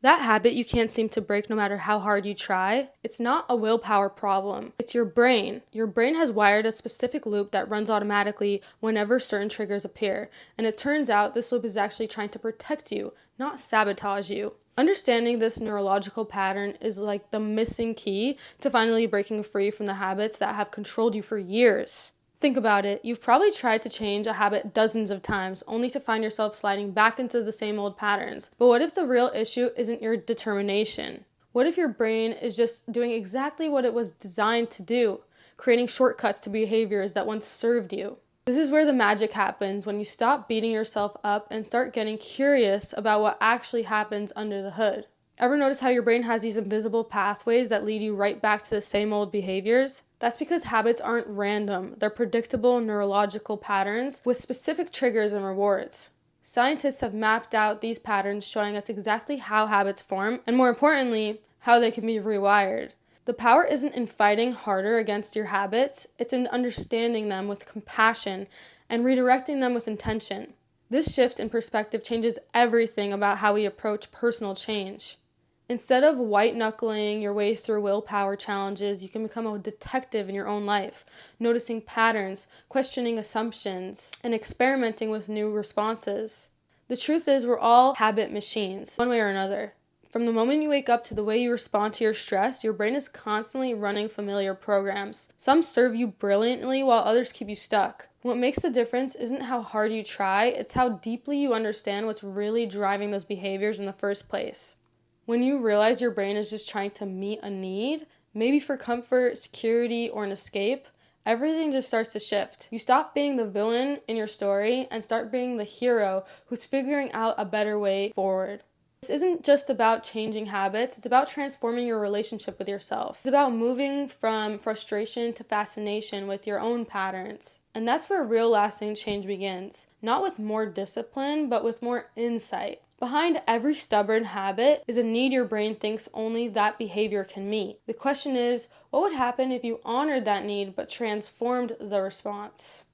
That habit you can't seem to break no matter how hard you try, it's not a willpower problem. It's your brain. Your brain has wired a specific loop that runs automatically whenever certain triggers appear. And it turns out this loop is actually trying to protect you, not sabotage you. Understanding this neurological pattern is like the missing key to finally breaking free from the habits that have controlled you for years. Think about it. You've probably tried to change a habit dozens of times, only to find yourself sliding back into the same old patterns. But what if the real issue isn't your determination? What if your brain is just doing exactly what it was designed to do, creating shortcuts to behaviors that once served you? This is where the magic happens, when you stop beating yourself up and start getting curious about what actually happens under the hood. Ever notice how your brain has these invisible pathways that lead you right back to the same old behaviors? That's because habits aren't random. They're predictable neurological patterns with specific triggers and rewards. Scientists have mapped out these patterns, showing us exactly how habits form, and more importantly, how they can be rewired. The power isn't in fighting harder against your habits, it's in understanding them with compassion and redirecting them with intention. This shift in perspective changes everything about how we approach personal change. Instead of white-knuckling your way through willpower challenges, you can become a detective in your own life, noticing patterns, questioning assumptions, and experimenting with new responses. The truth is, we're all habit machines, one way or another. From the moment you wake up to the way you respond to your stress, your brain is constantly running familiar programs. Some serve you brilliantly while others keep you stuck. What makes the difference isn't how hard you try, it's how deeply you understand what's really driving those behaviors in the first place. When you realize your brain is just trying to meet a need, maybe for comfort, security, or an escape, everything just starts to shift. You stop being the villain in your story and start being the hero who's figuring out a better way forward. This isn't just about changing habits, it's about transforming your relationship with yourself. It's about moving from frustration to fascination with your own patterns. And that's where real lasting change begins. Not with more discipline, but with more insight. Behind every stubborn habit is a need your brain thinks only that behavior can meet. The question is, what would happen if you honored that need but transformed the response?